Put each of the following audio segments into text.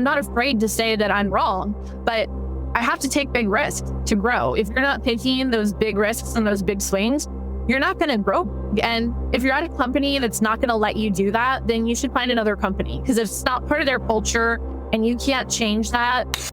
I'm not afraid to say that I'm wrong, but I have to take big risks to grow. If you're not taking those big risks and those big swings, you're not going to grow. And if you're at a company that's not going to let you do that, then you should find another company, because if it's not part of their culture and you can't change that.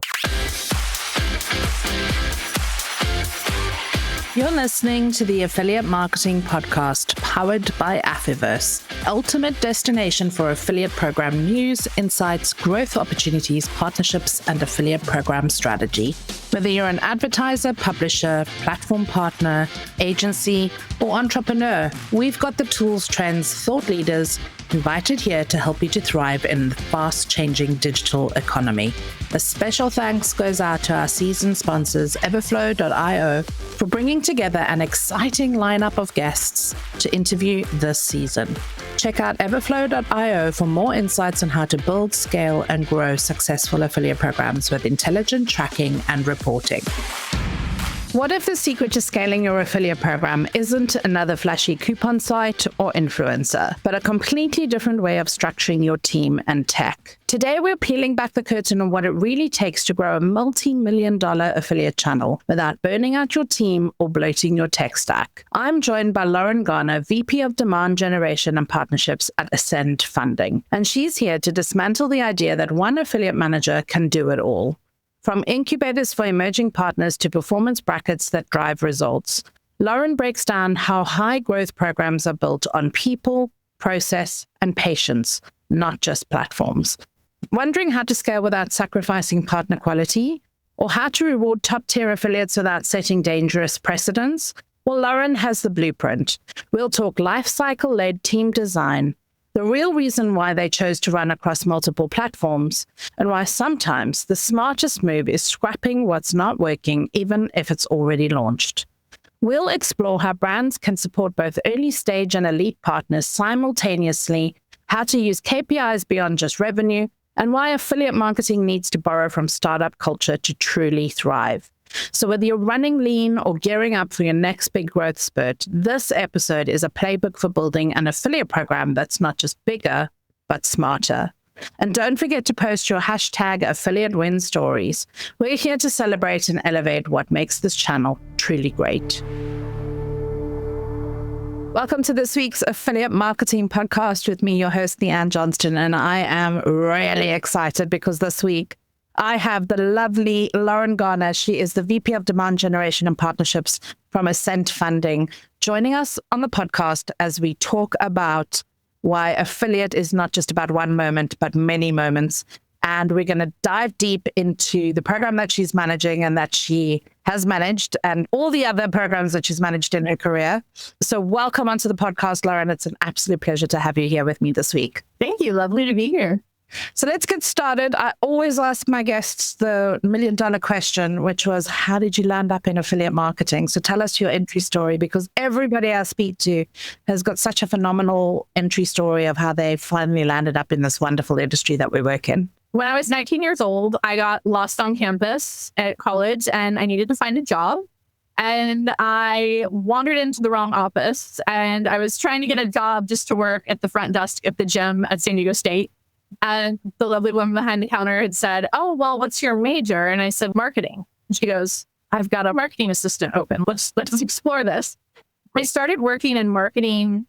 You're listening to the Affiliate Marketing Podcast, powered by Affiverse, ultimate destination for affiliate program news, insights, growth opportunities, partnerships, and affiliate program strategy. Whether you're an advertiser, publisher, platform partner, agency, or entrepreneur, we've got the tools, trends, thought leaders invited here to help you to thrive in the fast-changing digital economy. A special thanks goes out to our season sponsors, Everflow.io, for bringing together an exciting lineup of guests to interview this season. Check out Everflow.io for more insights on how to build, scale, and grow successful affiliate programs with intelligent tracking and reporting. What if the secret to scaling your affiliate program isn't another flashy coupon site or influencer, but a completely different way of structuring your team and tech? Today, we're peeling back the curtain on what it really takes to grow a multi-million-dollar affiliate channel without burning out your team or bloating your tech stack. I'm joined by Lauren Garner, VP of Demand Generation and Partnerships at Ascend Funding, and she's here to dismantle the idea that one affiliate manager can do it all. From incubators for emerging partners to performance brackets that drive results, Lauren breaks down how high-growth programs are built on people, process, and patience, not just platforms. Wondering how to scale without sacrificing partner quality, or how to reward top-tier affiliates without setting dangerous precedents? Well, Lauren has the blueprint. We'll talk lifecycle-led team design, the real reason why they chose to run across multiple platforms, and why sometimes the smartest move is scrapping what's not working, even if it's already launched. We'll explore how brands can support both early stage and elite partners simultaneously, how to use KPIs beyond just revenue, and why affiliate marketing needs to borrow from startup culture to truly thrive. So whether you're running lean or gearing up for your next big growth spurt, this episode is a playbook for building an affiliate program that's not just bigger, but smarter. And don't forget to post your hashtag affiliate win stories. We're here to celebrate and elevate what makes this channel truly great. Welcome to this week's Affiliate Marketing Podcast with me, your host, Leanne Johnston, and I am really excited because this week I have the lovely Lauren Garner. She is the VP of Demand Generation and Partnerships from Ascend Funding, joining us on the podcast as we talk about why affiliate is not just about one moment, but many moments. And we're going to dive deep into the program that she's managing and that she has managed and all the other programs that she's managed in her career. So welcome onto the podcast, Lauren. It's an absolute pleasure to have you here with me this week. Thank you. Lovely to be here. So let's get started. I always ask my guests the million-dollar question, which was, how did you land up in affiliate marketing? So tell us your entry story, because everybody I speak to has got such a phenomenal entry story of how they finally landed up in this wonderful industry that we work in. When I was 19 years old, I got lost on campus at college and I needed to find a job. And I wandered into the wrong office and I was trying to get a job just to work at the front desk at the gym at San Diego State. And the lovely woman behind the counter had said, "Oh, well, what's your major?" And I said, "Marketing." And she goes, "I've got a marketing assistant open. Let's explore this." I started working in marketing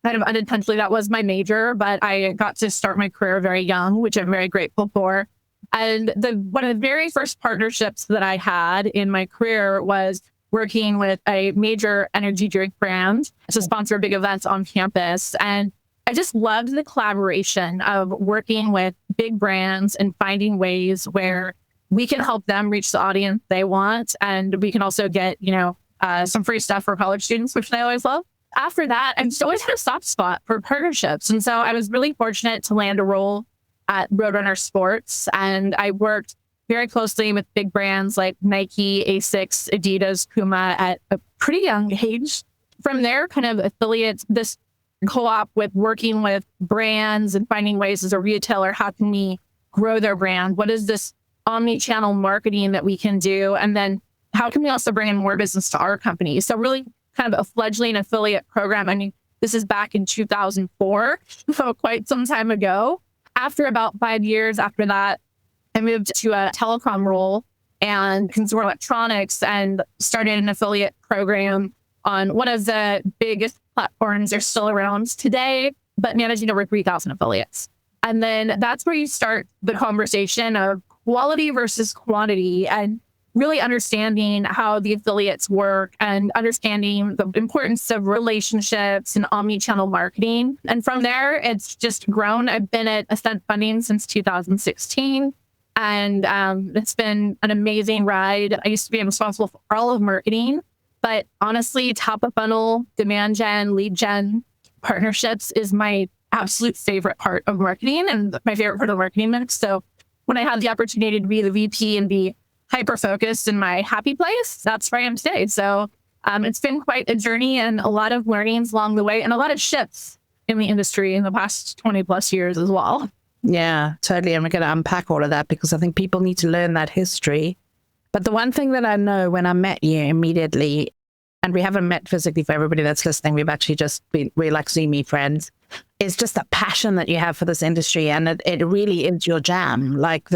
kind of unintentionally. That was my major, but I got to start my career very young, which I'm very grateful for. And one of the very first partnerships that I had in my career was working with a major energy drink brand to sponsor big events on campus. And I just loved the collaboration of working with big brands and finding ways where we can help them reach the audience they want. And we can also get, some free stuff for college students, which they always love. After that, I just always had a soft spot for partnerships. And so I was really fortunate to land a role at Roadrunner Sports. And I worked very closely with big brands like Nike, Asics, Adidas, Puma at a pretty young age. From there, kind of affiliates, this co-op with working with brands and finding ways as a retailer, how can we grow their brand? What is this omni-channel marketing that we can do? And then how can we also bring in more business to our company? So really kind of a fledgling affiliate program. I mean, this is back in 2004, so quite some time ago. After about 5 years after that, I moved to a telecom role and consumer electronics and started an affiliate program on one of the biggest platforms. They're still around today, but managing over 3,000 affiliates. And then that's where you start the conversation of quality versus quantity and really understanding how the affiliates work and understanding the importance of relationships and omni-channel marketing. And from there, it's just grown. I've been at Ascent Funding since 2016. And it's been an amazing ride. I used to be responsible for all of marketing, but honestly, top of funnel, demand gen, lead gen, partnerships is my absolute favorite part of marketing and my favorite part of the marketing mix. So when I had the opportunity to be the VP and be hyper-focused in my happy place, that's where I am today. So it's been quite a journey and a lot of learnings along the way and a lot of shifts in the industry in the past 20 plus years as well. Yeah, totally. And we're going to unpack all of that because I think people need to learn that history. But the one thing that I know when I met you immediately, and we haven't met physically for everybody that's listening, we've actually just been, we're like Zoom friends, is just the passion that you have for this industry. And it really is your jam. Like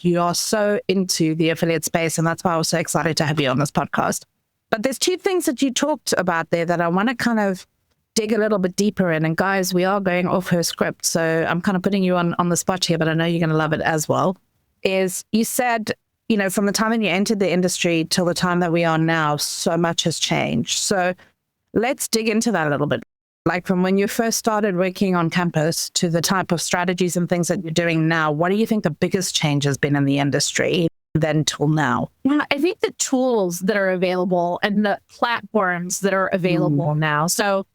you are so into the affiliate space. And that's why I was so excited to have you on this podcast. But there's two things that you talked about there that I want to kind of dig a little bit deeper in. And guys, we are going off her script. So I'm kind of putting you on the spot here, but I know you're going to love it as well. Is you said, you know, from the time that you entered the industry till the time that we are now, so much has changed. So let's dig into that a little bit. Like from when you first started working on campus to the type of strategies and things that you're doing now, what do you think the biggest change has been in the industry then till now? Yeah, I think the tools that are available and the platforms that are available now. So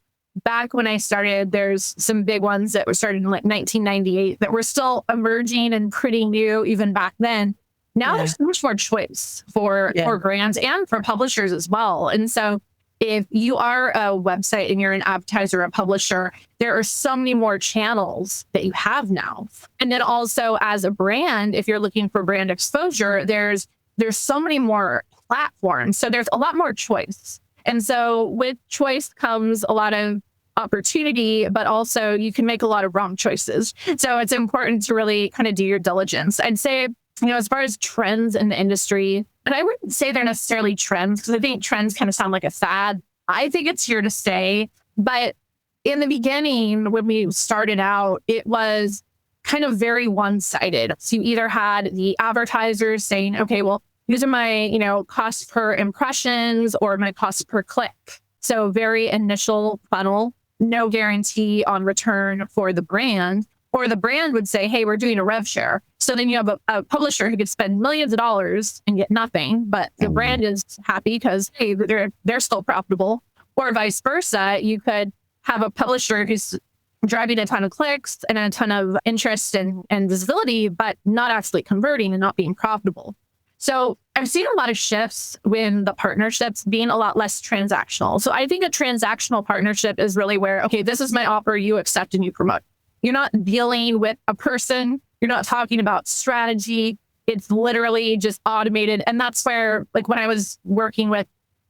back when I started, there's some big ones that were started in like 1998 that were still emerging and pretty new even back then. Now there's so much more choice for brands and for publishers as well. And so if you are a website and you're an advertiser or a publisher, there are so many more channels that you have now. And then also as a brand, if you're looking for brand exposure, there's so many more platforms. So there's a lot more choice. And so with choice comes a lot of opportunity, but also you can make a lot of wrong choices. So it's important to really kind of do your diligence. I'd say, you know, as far as trends in the industry, and I wouldn't say they're necessarily trends because I think trends kind of sound like a fad. I think it's here to stay. But in the beginning, when we started out, it was kind of very one-sided. So you either had the advertisers saying, okay, well, these are my, you know, cost per impressions or my cost per click. So very initial funnel, no guarantee on return for the brand. Or the brand would say, hey, we're doing a rev share. So then you have a publisher who could spend millions of dollars and get nothing, but the brand is happy because, hey, they're still profitable. Or vice versa, you could have a publisher who's driving a ton of clicks and a ton of interest and visibility, but not actually converting and not being profitable. So I've seen a lot of shifts when the partnerships being a lot less transactional. So I think a transactional partnership is really where, okay, this is my offer, you accept and you promote. You're not dealing with a person. You're not talking about strategy. It's literally just automated. And that's where, like when I was working with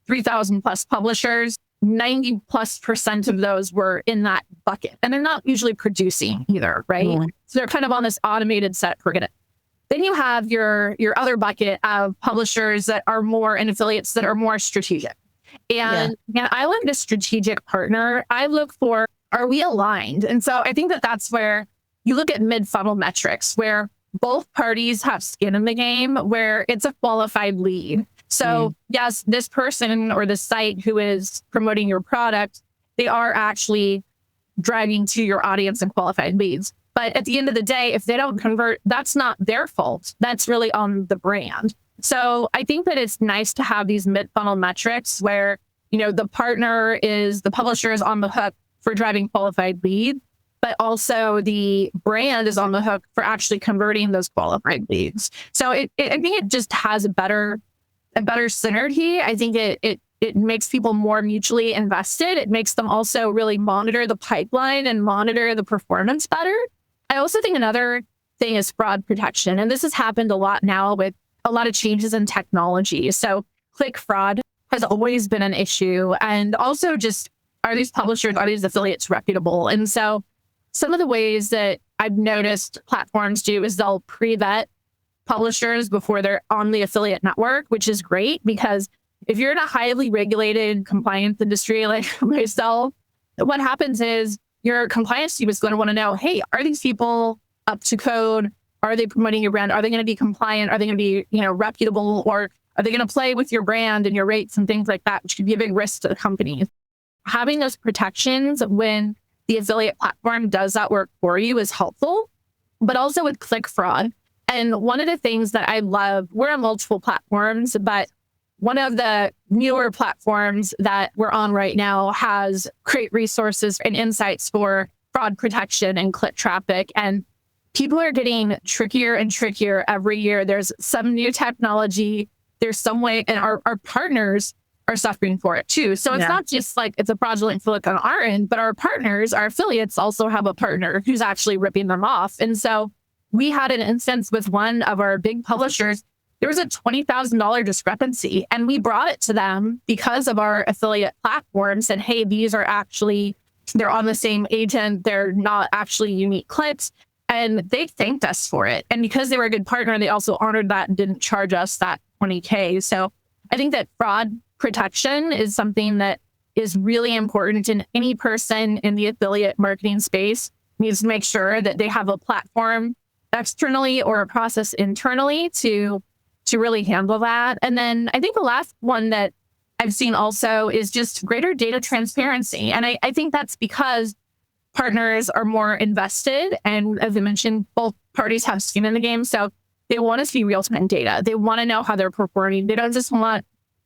3,000 plus publishers, 90+% of those were in that bucket. And they're not usually producing either, right? So they're kind of on this automated set. Forget it. Then you have your other bucket of publishers that are more and affiliates that are more strategic. And I like a strategic partner. I look for, are we aligned? And so I think that that's where you look at mid-funnel metrics, where both parties have skin in the game, where it's a qualified lead. So yes, this person or the site who is promoting your product, they are actually driving to your audience and qualified leads. But at the end of the day, if they don't convert, that's not their fault. That's really on the brand. So I think that it's nice to have these mid-funnel metrics where, you know, the publisher is on the hook for driving qualified leads, but also the brand is on the hook for actually converting those qualified leads. So I think it just has a better synergy. I think it makes people more mutually invested. It makes them also really monitor the pipeline and monitor the performance better. I also think another thing is fraud protection. And this has happened a lot now with a lot of changes in technology. So click fraud has always been an issue. And also just, are these publishers, are these affiliates reputable? And so some of the ways that I've noticed platforms do is they'll pre-vet publishers before they're on the affiliate network, which is great because if you're in a highly regulated compliance industry like myself, what happens is your compliance team is going to want to know, hey, are these people up to code? Are they promoting your brand? Are they going to be compliant? Are they going to be, reputable? Or are they going to play with your brand and your rates and things like that, which could be a big risk to the company? Having those protections when the affiliate platform does that work for you is helpful, but also with click fraud. And one of the things that I love, we're on multiple platforms, but one of the newer platforms that we're on right now has great resources and insights for fraud protection and click traffic. And people are getting trickier and trickier every year. There's some new technology. There's some way, and our partners are suffering for it too. So it's not just like it's a fraudulent flick on our end, but our partners, our affiliates also have a partner who's actually ripping them off. And so we had an instance with one of our big publishers. There was a $20,000 discrepancy, and we brought it to them because of our affiliate platform, said, hey, these are actually, they're on the same agent. They're not actually unique clicks. And they thanked us for it. And because they were a good partner, they also honored that and didn't charge us that $20K. So I think that fraud protection is something that is really important, and any person in the affiliate marketing space needs to make sure that they have a platform externally or a process internally to really handle that. And then I think the last one that I've seen also is just greater data transparency. And I think that's because partners are more invested. And as I mentioned, both parties have skin in the game. So they want to see real-time data. They want to know how they're performing. They don't just want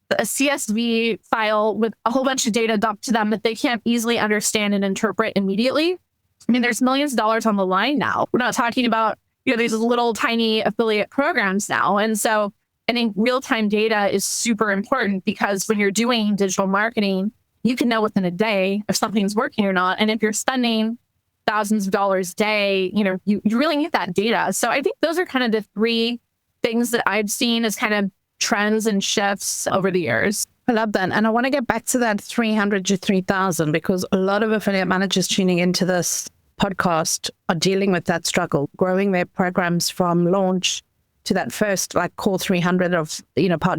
a CSV file with a whole bunch of data dumped to them that they can't easily understand and interpret immediately. I mean, there's millions of dollars on the line now. We're not talking about these little tiny affiliate programs now. And so I think real-time data is super important because when you're doing digital marketing, you can know within a day if something's working or not. And if you're spending thousands of dollars a day, you really need that data. So I think those are kind of the three things that I've seen as kind of trends and shifts over the years. I love that. And I want to get back to that 300 to 3,000 because a lot of affiliate managers tuning into this podcast are dealing with that struggle, growing their programs from launch to that first core 300 of,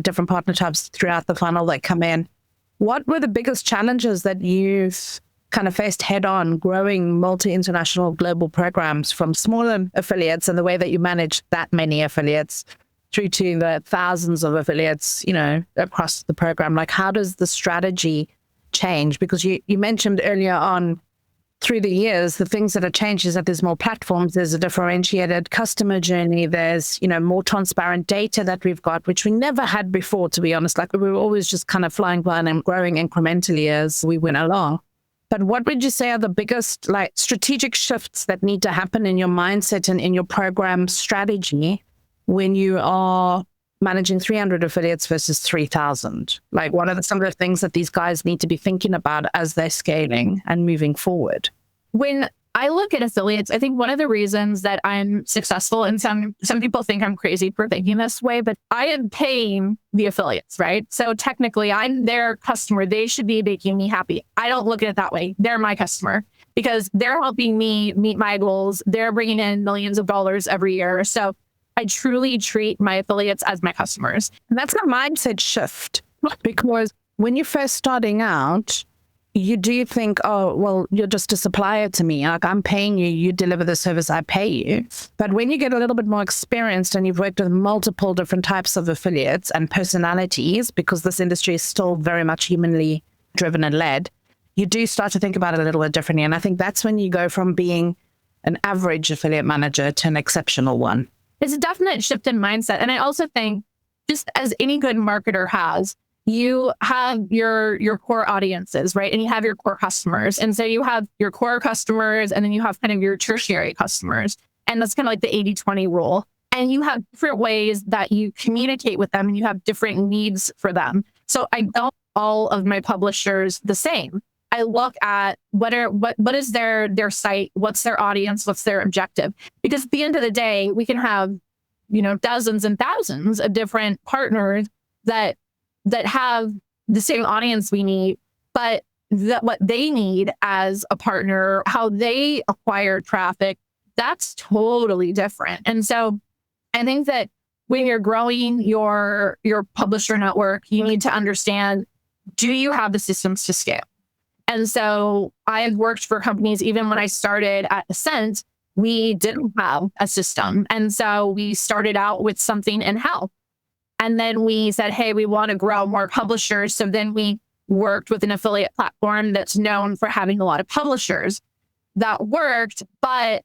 different partner types throughout the funnel that come in. What were the biggest challenges that you've kind of faced head on growing multi-international global programs from smaller affiliates and the way that you manage that many affiliates through to the thousands of affiliates, across the program? Like, how does the strategy change? Because you mentioned earlier on, through the years, the things that have changed is that there's more platforms, there's a differentiated customer journey, there's, more transparent data that we've got, which we never had before, to be honest. We were always just kind of flying by and growing incrementally as we went along. But what would you say are the biggest strategic shifts that need to happen in your mindset and in your program strategy when you are managing 300 affiliates versus 3,000? What are some of the things that these guys need to be thinking about as they're scaling and moving forward? When I look at affiliates, I think one of the reasons that I'm successful, and some people think I'm crazy for thinking this way, but I am paying the affiliates, right? So technically I'm their customer. They should be making me happy. I don't look at it that way. They're my customer because they're helping me meet my goals. They're bringing in millions of dollars every year. So I truly treat my affiliates as my customers. And that's a mindset shift because when you're first starting out, you do think, oh, well, you're just a supplier to me. I'm paying you, you deliver the service, I pay you. But when you get a little bit more experienced and you've worked with multiple different types of affiliates and personalities, because this industry is still very much humanly driven and led, you do start to think about it a little bit differently. And I think that's when you go from being an average affiliate manager to an exceptional one. It's a definite shift in mindset. And I also think, just as any good marketer has, you have your core audiences, right? And you have your core customers. And so you have your core customers, and then you have kind of your tertiary customers. And that's kind of like the 80-20 rule. And you have different ways that you communicate with them, and you have different needs for them. So I don't all of my publishers the same. I look at what is their site, what's their audience, what's their objective. Because at the end of the day, we can have, dozens and thousands of different partners that have the same audience we need, but what they need as a partner, how they acquire traffic, that's totally different. And so I think that when you're growing your publisher network, you need to understand, do you have the systems to scale? And so I have worked for companies, even when I started at Ascent, we didn't have a system. And so we started out with something in-house. And then we said, hey, we want to grow more publishers. So then we worked with an affiliate platform that's known for having a lot of publishers. That worked, but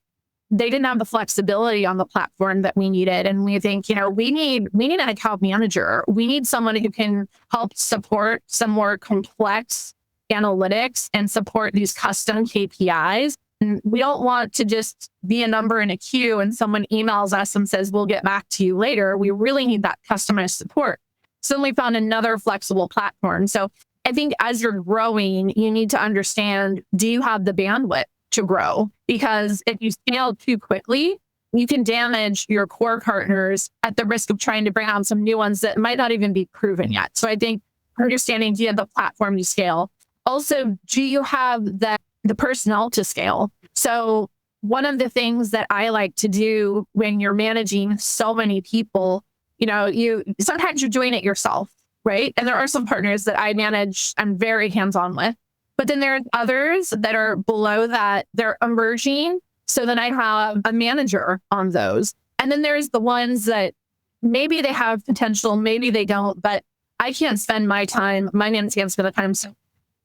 they didn't have the flexibility on the platform that we needed. And we think, we need an account manager. We need someone who can help support some more complex analytics and support these custom KPIs. And we don't want to just be a number in a queue and someone emails us and says, we'll get back to you later. We really need that customized support. So then we found another flexible platform. So I think as you're growing, you need to understand, do you have the bandwidth to grow? Because if you scale too quickly, you can damage your core partners at the risk of trying to bring on some new ones that might not even be proven yet. So I think understanding, do you have the platform to scale? Also, do you have the personnel to scale? So one of the things that I like to do when you're managing so many people, sometimes you're doing it yourself, right? And there are some partners that I manage, I'm very hands-on with. But then there are others that are below that, they're emerging. So then I have a manager on those. And then there's the ones that maybe they have potential, maybe they don't, but I can't spend my time, my man can't spend the time. So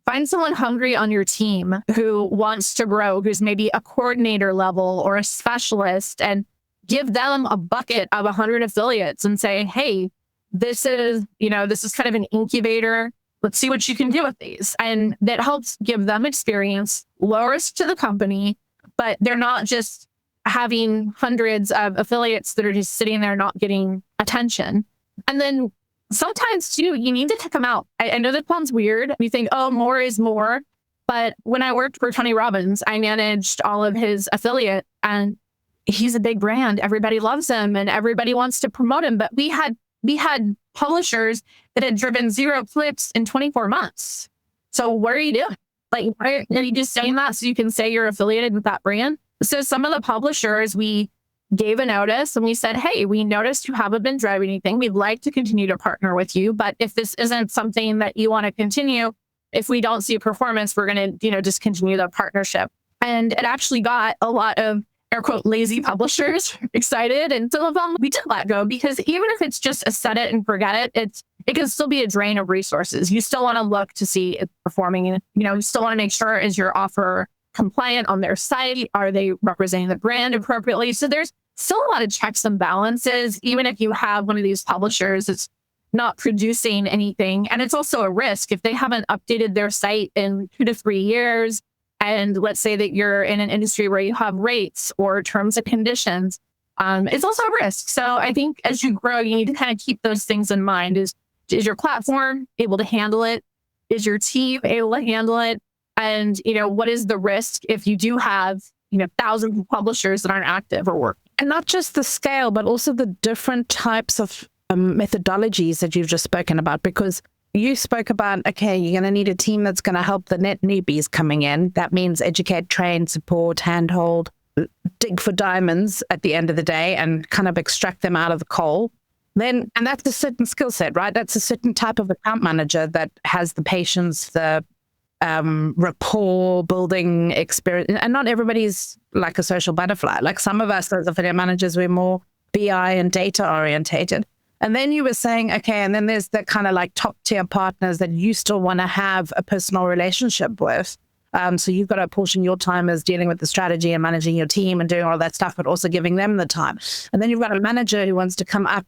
find someone hungry on your team who wants to grow, who's maybe a coordinator level or a specialist, and give them a bucket of 100 affiliates and say, hey, this is kind of an incubator. Let's see what you can do with these. And that helps give them experience, low risk to the company, but they're not just having hundreds of affiliates that are just sitting there not getting attention. And then sometimes too, you need to check them out. I know that sounds weird. You think, oh, more is more. But when I worked for Tony Robbins, I managed all of his affiliate, and he's a big brand. Everybody loves him and everybody wants to promote him. But we had publishers that had driven 0 clicks in 24 months. So what are you doing? Like, are you just saying that so you can say you're affiliated with that brand? So some of the publishers, we gave a notice and we said, hey, we noticed you haven't been driving anything. We'd like to continue to partner with you. But if this isn't something that you want to continue, if we don't see performance, we're going to, discontinue the partnership. And it actually got a lot of air quote lazy publishers excited. And some of them we did let go, because even if it's just a set it and forget it, it can still be a drain of resources. You still want to look to see it performing. And, you still want to make sure, is your offer compliant on their site? Are they representing the brand appropriately? So there's still a lot of checks and balances, even if you have one of these publishers that's not producing anything. And it's also a risk if they haven't updated their site in 2 to 3 years. And let's say that you're in an industry where you have rates or terms and conditions, it's also a risk. So I think as you grow, you need to kind of keep those things in mind. Is your platform able to handle it? Is your team able to handle it? And, what is the risk if you do have, thousands of publishers that aren't active or working? And not just the scale, but also the different types of methodologies that you've just spoken about, because you spoke about, okay, you're going to need a team that's going to help the net newbies coming in. That means educate, train, support, handhold, dig for diamonds at the end of the day and kind of extract them out of the coal. And that's a certain skill set, right? That's a certain type of account manager that has the patience, the rapport building experience. And not everybody's like a social butterfly. Like some of us as affiliate managers, we're more BI and data orientated. And then you were saying, okay, and then there's the kind of like top tier partners that you still want to have a personal relationship with. So you've got to portion your time as dealing with the strategy and managing your team and doing all that stuff, but also giving them the time. And then you've got a manager who wants to come up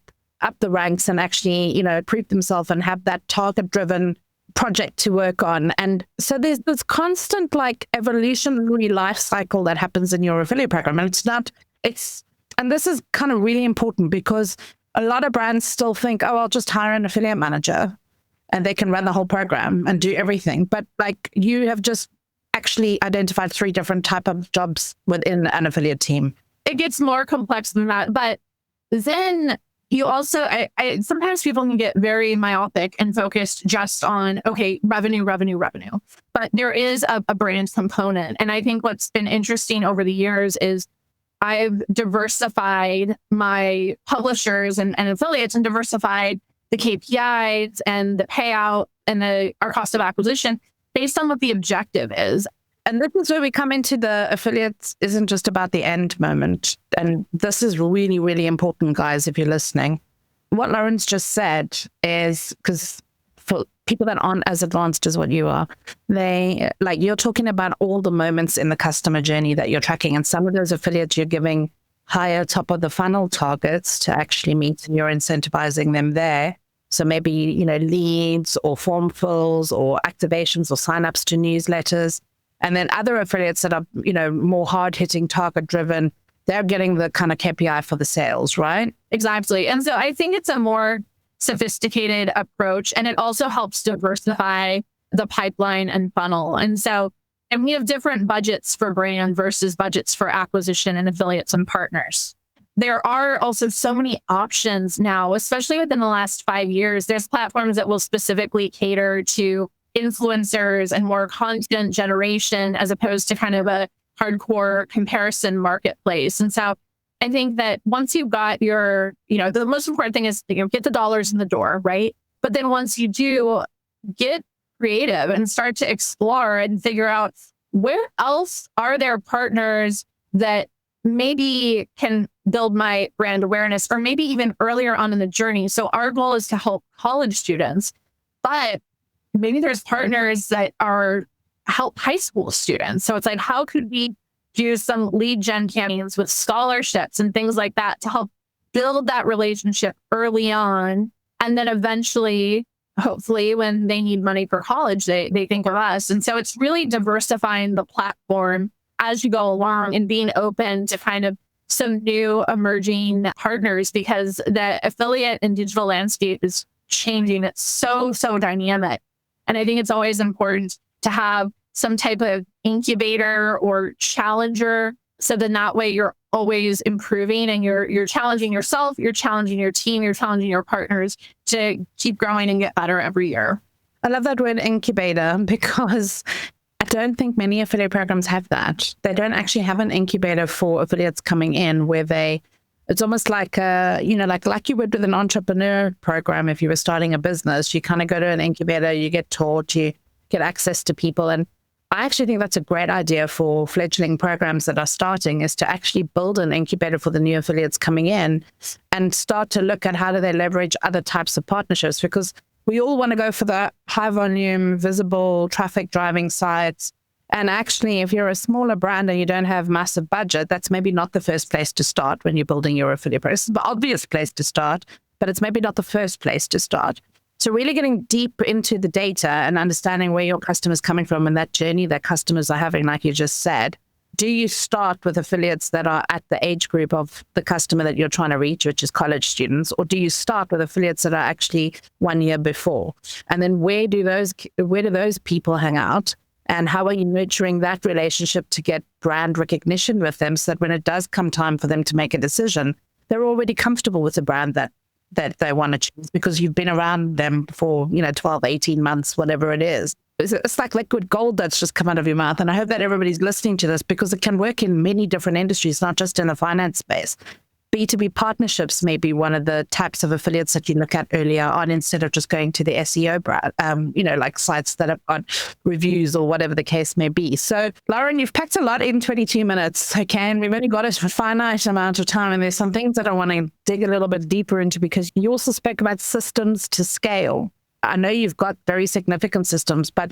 the ranks and actually, prove themselves and have that target driven project to work on. And so there's this constant like evolutionary life cycle that happens in your affiliate program. And and this is kind of really important because a lot of brands still think, oh, I'll just hire an affiliate manager and they can run the whole program and do everything. But like you have just actually identified 3 different type of jobs within an affiliate team. It gets more complex than that. But then you also, sometimes people can get very myopic and focused just on, okay, revenue. But there is a brand component. And I think what's been interesting over the years is I've diversified my publishers and affiliates and diversified the KPIs and the payout and our cost of acquisition based on what the objective is. And this is where we come into the affiliates isn't just about the end moment. And this is really, really important, guys, if you're listening. What Lauren's just said is, because for people that aren't as advanced as what you are, you're talking about all the moments in the customer journey that you're tracking. And some of those affiliates you're giving higher top of the funnel targets to actually meet, and you're incentivizing them there. So maybe, leads or form fills or activations or signups to newsletters. And then other affiliates that are, more hard hitting, target driven, they're getting the kind of KPI for the sales, right? Exactly. And so I think it's a more sophisticated approach, and it also helps diversify the pipeline and funnel. And we have different budgets for brand versus budgets for acquisition and affiliates and partners. There are also so many options now, especially within the last 5 years. There's platforms that will specifically cater to influencers and more content generation as opposed to kind of a hardcore comparison marketplace. And so I think that once you've got the most important thing is get the dollars in the door, right? But then once you do, get creative and start to explore and figure out where else are there partners that maybe can build my brand awareness, or maybe even earlier on in the journey. So our goal is to help college students, but maybe there's partners that help high school students. So it's like, how could we do some lead gen campaigns with scholarships and things like that to help build that relationship early on? And then eventually, hopefully, when they need money for college, they think of us. And so it's really diversifying the platform as you go along and being open to kind of some new emerging partners, because the affiliate and digital landscape is changing. It's so dynamic. And I think it's always important to have some type of incubator or challenger, so then that way you're always improving and you're challenging yourself, you're challenging your team, you're challenging your partners to keep growing and get better every year. I love that word incubator, because I don't think many affiliate programs have that. They don't actually have an incubator for affiliates coming in where it's almost like like you would with an entrepreneur program. If you were starting a business, you kind of go to an incubator, you get taught, you get access to people. And I actually think that's a great idea for fledgling programs that are starting, is to actually build an incubator for the new affiliates coming in and start to look at how do they leverage other types of partnerships, because we all want to go for the high volume, visible traffic driving sites. And actually, if you're a smaller brand and you don't have massive budget, that's maybe not the first place to start when you're building your affiliate program. It's the obvious place to start, but it's maybe not the first place to start. So really getting deep into the data and understanding where your customer's coming from and that journey that customers are having, like you just said. Do you start with affiliates that are at the age group of the customer that you're trying to reach, which is college students, or do you start with affiliates that are actually 1 year before? And then where do those people hang out? And how are you nurturing that relationship to get brand recognition with them, so that when it does come time for them to make a decision, they're already comfortable with the brand that they want to choose, because you've been around them for 12, 18 months, whatever it is. It's like liquid gold that's just come out of your mouth. And I hope that everybody's listening to this, because it can work in many different industries, not just in the finance space. B2B partnerships may be one of the types of affiliates that you look at earlier on, instead of just going to the SEO brand, like sites that have got reviews or whatever the case may be. So, Lauren, you've packed a lot in 22 minutes, okay? And we've only got a finite amount of time. And there's some things that I want to dig a little bit deeper into, because you also spoke about systems to scale. I know you've got very significant systems, but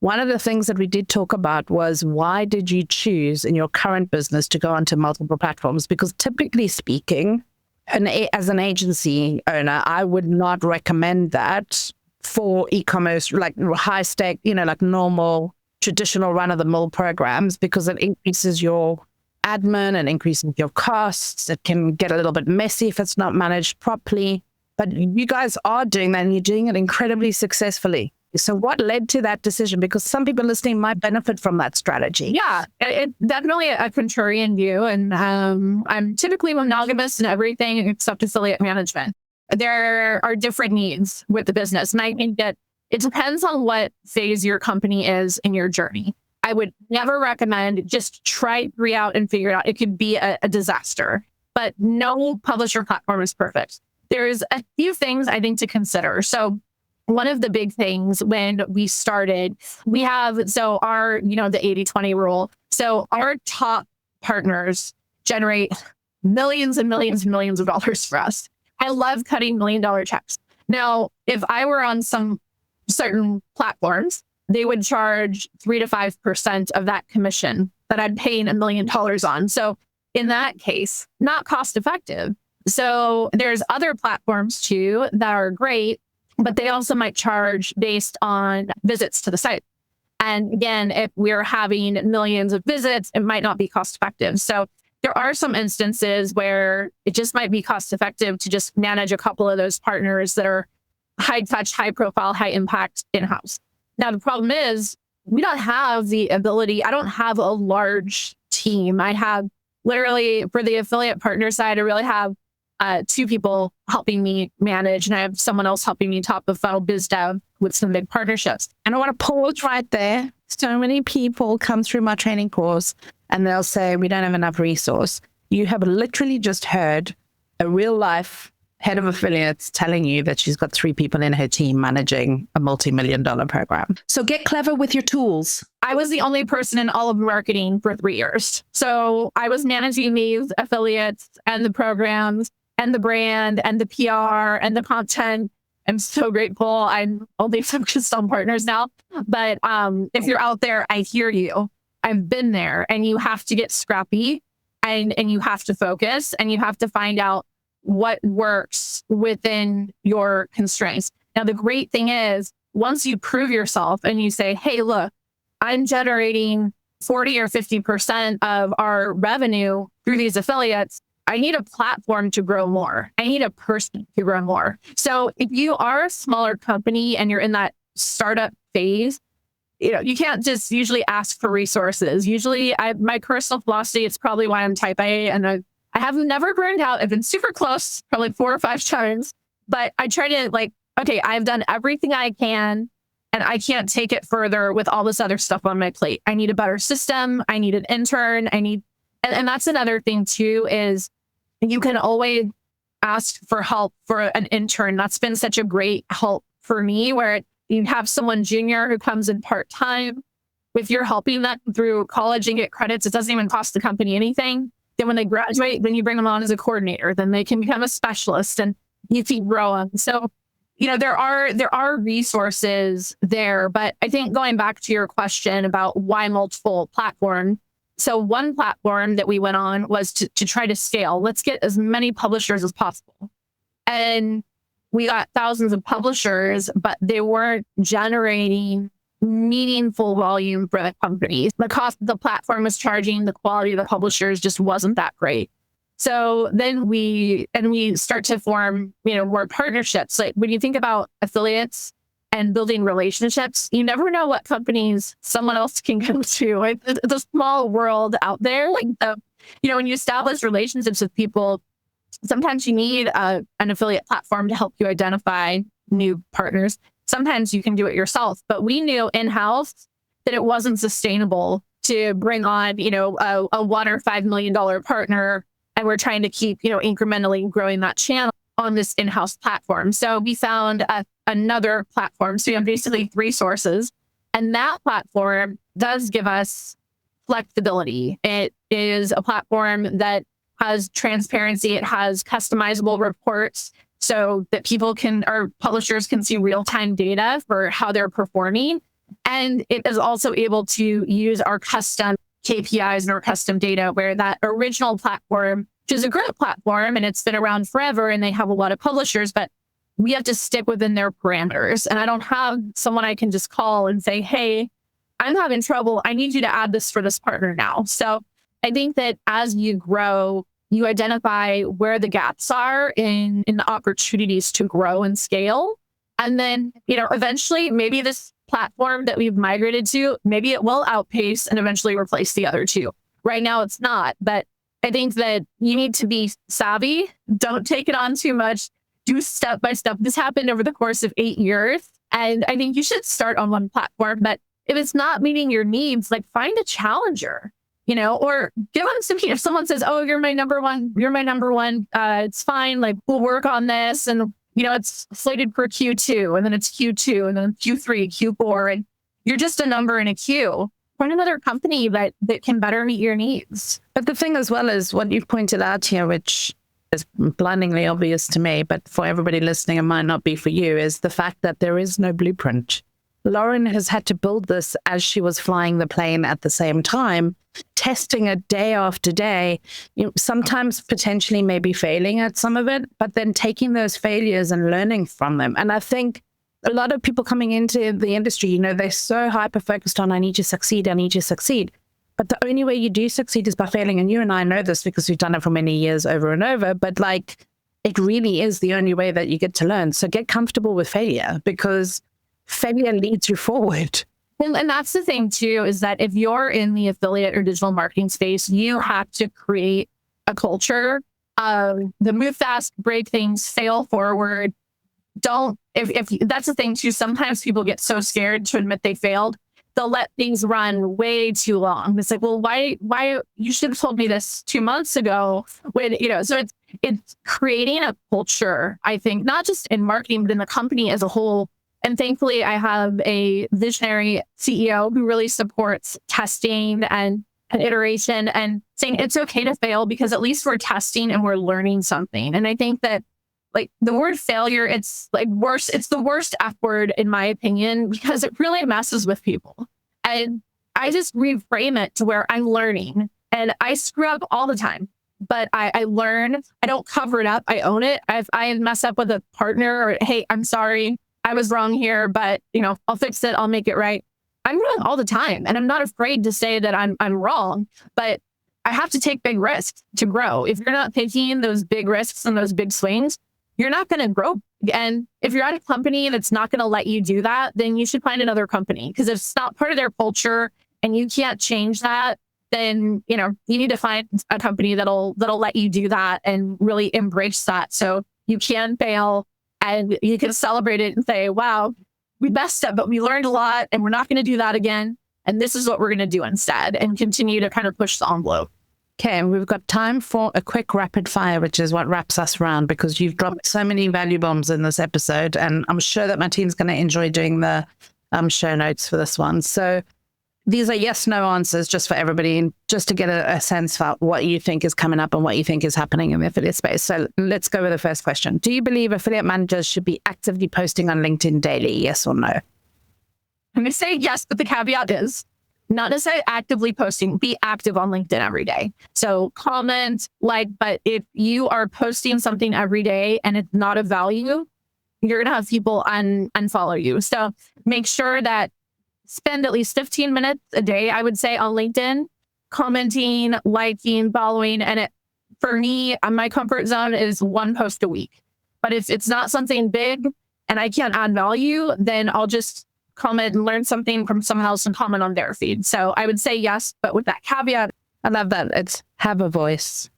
one of the things that we did talk about was, why did you choose in your current business to go onto multiple platforms? Because typically speaking, as an agency owner, I would not recommend that for e-commerce, like high stake, like normal, traditional run-of-the-mill programs, because it increases your admin and increases your costs. It can get a little bit messy if it's not managed properly. But you guys are doing that, and you're doing it incredibly successfully. So what led to that decision? Because some people listening might benefit from that strategy. Yeah, it's definitely a contrarian view. And I'm typically monogamous in everything except affiliate management. There are different needs with the business. And I think that it depends on what phase your company is in your journey. I would never recommend just try 3 out and figure it out. It could be a disaster, but no publisher platform is perfect. There's a few things I think to consider. So one of the big things when we started, we have, so our, the 80-20 rule. So our top partners generate millions and millions and millions of dollars for us. I love cutting $1 million checks. Now, if I were on some certain platforms, they would charge 3 to 5% of that commission that I'm paying $1 million on. So in that case, not cost effective. So there's other platforms too that are great, but they also might charge based on visits to the site. And again, if we're having millions of visits, it might not be cost effective. So there are some instances where it just might be cost effective to just manage a couple of those partners that are high touch, high profile, high impact in-house. Now, the problem is we don't have the ability. I don't have a large team. I have literally, for the affiliate partner side, I really have 2 people helping me manage, and I have someone else helping me top of funnel biz dev with some big partnerships. And I want to pause right there. So many people come through my training course and they'll say, we don't have enough resource. You have literally just heard a real life head of affiliates telling you that she's got 3 people in her team managing a multi-million-dollar program. So get clever with your tools. I was the only person in all of marketing for 3 years. So I was managing these affiliates and the programs and the brand and the PR and the content. I'm so grateful. I'm only focused on partners now. But if you're out there, I hear you. I've been there, and you have to get scrappy and you have to focus and you have to find out what works within your constraints. Now, the great thing is once you prove yourself and you say, hey, look, I'm generating 40 or 50% of our revenue through these affiliates, I need a platform to grow more. I need a person to grow more. So if you are a smaller company and you're in that startup phase, you can't just usually ask for resources. Usually my personal philosophy, it's probably why I'm type A, and I have never burned out. I've been super close, probably 4 or 5 times, but I try to okay, I've done everything I can and I can't take it further with all this other stuff on my plate. I need a better system. I need an intern. And that's another thing too, is you can always ask for help for an intern. That's been such a great help for me, where you have someone junior who comes in part-time. If you're helping them through college and get credits, it doesn't even cost the company anything. Then when they graduate, then you bring them on as a coordinator, then they can become a specialist and you keep growing. So, there are resources there, but I think going back to your question about why multiple platforms. So one platform that we went on was to try to scale. Let's get as many publishers as possible. And we got thousands of publishers, but they weren't generating meaningful volume for the companies. The cost the platform was charging, the quality of the publishers just wasn't that great. So then we start to form, more partnerships. Like when you think about affiliates and building relationships, you never know what companies someone else can go to. It's a small world out there. When you establish relationships with people, sometimes you need an affiliate platform to help you identify new partners. Sometimes you can do it yourself, but we knew in-house that it wasn't sustainable to bring on, a $1 or $5 million partner. And we're trying to keep, incrementally growing that channel on this in-house platform. So we found another platform. So we have basically 3 sources. And that platform does give us flexibility. It is a platform that has transparency. It has customizable reports so that publishers can see real-time data for how they're performing. And it is also able to use our custom KPIs and our custom data, where that original platform, which is a great platform and it's been around forever and they have a lot of publishers, but we have to stick within their parameters. And I don't have someone I can just call and say, hey, I'm having trouble. I need you to add this for this partner now. So I think that as you grow, you identify where the gaps are in the opportunities to grow and scale. And then, eventually maybe this platform that we've migrated to, maybe it will outpace and eventually replace the other 2. Right now it's not, but I think that you need to be savvy. Don't take it on too much. Do step by step. This happened over the course of 8 years. And I think you should start on one platform, but if it's not meeting your needs, like find a challenger, or give them some, if someone says, oh, you're my number one, it's fine. Like we'll work on this. And, it's slated for Q2 and then it's Q2 and then Q3, Q4, and you're just a number in a queue. Find another company that can better meet your needs. But the thing as well is what you've pointed out here, which is blindingly obvious to me, but for everybody listening, it might not be for you, is the fact that there is no blueprint. Lauren has had to build this as she was flying the plane at the same time, testing it day after day, sometimes potentially maybe failing at some of it, but then taking those failures and learning from them. And I think a lot of people coming into the industry, they're so hyper-focused on, I need to succeed. But the only way you do succeed is by failing. And you and I know this because we've done it for many years over and over. But it really is the only way that you get to learn. So get comfortable with failure because failure leads you forward. And that's the thing, too, is that if you're in the affiliate or digital marketing space, you have to create a culture of the move fast, break things, fail forward. If that's the thing, too, sometimes people get so scared to admit they failed. They'll let things run way too long. It's like, well, why you should have told me this 2 months ago when, so it's creating a culture, I think, not just in marketing, but in the company as a whole. And thankfully, I have a visionary CEO who really supports testing and iteration and saying it's okay to fail because at least we're testing and we're learning something. And I think that the word failure, it's worse. It's the worst F word in my opinion, because it really messes with people. And I just reframe it to where I'm learning and I screw up all the time, but I learn. I don't cover it up. I own it. If I mess up with a partner or, hey, I'm sorry, I was wrong here, but I'll fix it. I'll make it right. I'm wrong all the time. And I'm not afraid to say that I'm wrong, but I have to take big risks to grow. If you're not taking those big risks and those big swings, you're not going to grow. And if you're at a company that's not going to let you do that, then you should find another company. Because if it's not part of their culture and you can't change that, then, you need to find a company that'll let you do that and really embrace that. So you can fail and you can celebrate it and say, wow, we messed up, but we learned a lot and we're not going to do that again. And this is what we're going to do instead and continue to kind of push the envelope. Okay, and we've got time for a quick rapid fire, which is what wraps us around because you've dropped so many value bombs in this episode, and I'm sure that my team's going to enjoy doing the show notes for this one. So these are yes, no answers just for everybody, just to get a sense for what you think is coming up and what you think is happening in the affiliate space. So let's go with the first question. Do you believe affiliate managers should be actively posting on LinkedIn daily, yes or no? I'm going to say yes, but the caveat is not necessarily actively posting, be active on LinkedIn every day. So comment, but if you are posting something every day and it's not of value, you're going to have people unfollow you. So make sure that spend at least 15 minutes a day, I would say, on LinkedIn, commenting, liking, following. And for me, my comfort zone is one post a week. But if it's not something big and I can't add value, then I'll just comment and learn something from someone else and comment on their feed. So I would say yes, but with that caveat. I love that. It's have a voice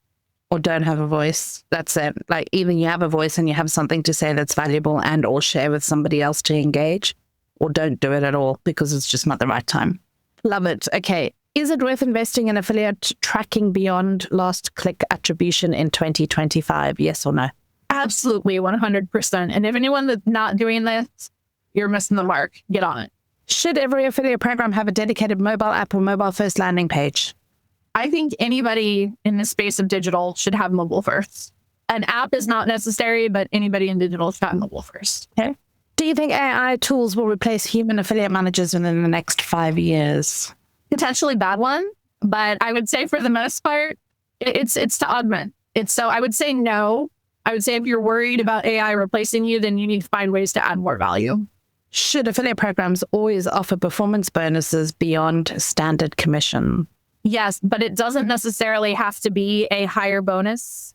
or don't have a voice. That's it. Either you have a voice and you have something to say that's valuable and or share with somebody else to engage, or don't do it at all because it's just not the right time. Love it. Okay. Is it worth investing in affiliate tracking beyond last click attribution in 2025? Yes or no? Absolutely, 100%. And if anyone that's not doing this, you're missing the mark. Get on it. Should every affiliate program have a dedicated mobile app or mobile first landing page? I think anybody in the space of digital should have mobile first. An app is not necessary, but anybody in digital should have mobile first. Okay. Do you think AI tools will replace human affiliate managers within the next 5 years? Potentially bad one, but I would say for the most part, it's to augment. So I would say no. I would say if you're worried about AI replacing you, then you need to find ways to add more value. Should affiliate programs always offer performance bonuses beyond standard commission? Yes, but it doesn't necessarily have to be a higher bonus.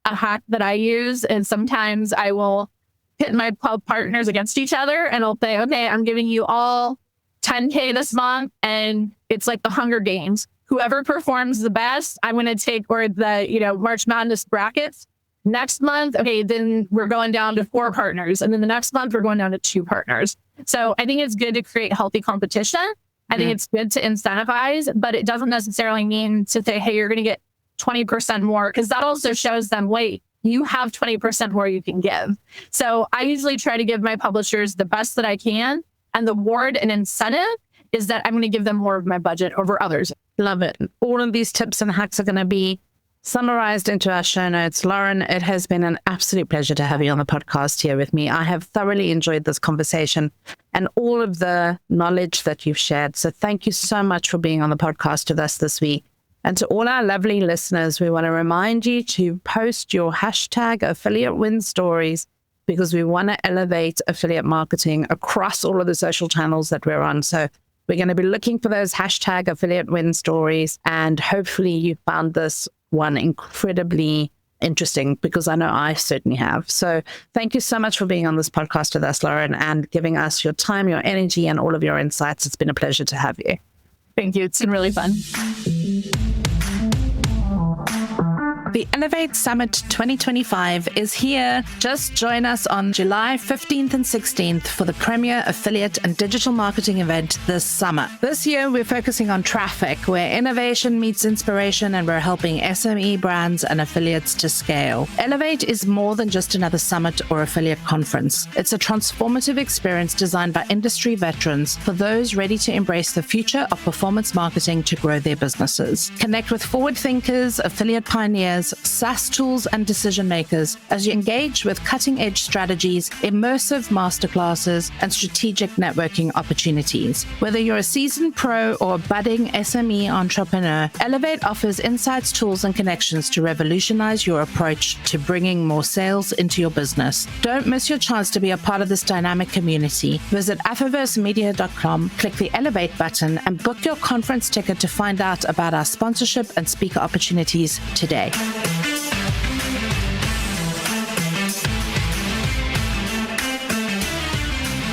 A hack that I use, and sometimes I will pit my partners against each other and I'll say, okay, I'm giving you all 10K this month. And it's like the Hunger Games. Whoever performs the best, I'm going to take, or the, March Madness brackets. Next month, okay, then we're going down to 4 partners. And then the next month, we're going down to 2 partners. So I think it's good to create healthy competition. I think it's good to incentivize, but it doesn't necessarily mean to say, hey, you're going to get 20% more, because that also shows them, wait, you have 20% more you can give. So I usually try to give my publishers the best that I can. And the reward and incentive is that I'm going to give them more of my budget over others. Love it. All of these tips and hacks are going to be summarized into our show notes. Lauren, it has been an absolute pleasure to have you on the podcast here with me. I have thoroughly enjoyed this conversation and all of the knowledge that you've shared. So thank you so much for being on the podcast with us this week. And to all our lovely listeners, we want to remind you to post your hashtag affiliate win stories, because we want to elevate affiliate marketing across all of the social channels that we're on. So we're going to be looking for those hashtag affiliate win stories. And hopefully you found this one incredibly interesting, because I know I certainly have. So thank you so much for being on this podcast with us, Lauren, and giving us your time, your energy, and all of your insights. It's been a pleasure to have you. Thank you. It's been really fun. The Elevate Summit 2025 is here. Just join us on July 15th and 16th for the premier affiliate and digital marketing event this summer. This year, we're focusing on traffic, where innovation meets inspiration, and we're helping SME brands and affiliates to scale. Elevate is more than just another summit or affiliate conference. It's a transformative experience designed by industry veterans for those ready to embrace the future of performance marketing to grow their businesses. Connect with forward thinkers, affiliate pioneers, SaaS tools, and decision makers as you engage with cutting-edge strategies, immersive masterclasses, and strategic networking opportunities. Whether you're a seasoned pro or a budding SME entrepreneur, Elevate offers insights, tools, and connections to revolutionize your approach to bringing more sales into your business. Don't miss your chance to be a part of this dynamic community. Visit affiversemedia.com, click the Elevate button, and book your conference ticket to find out about our sponsorship and speaker opportunities today.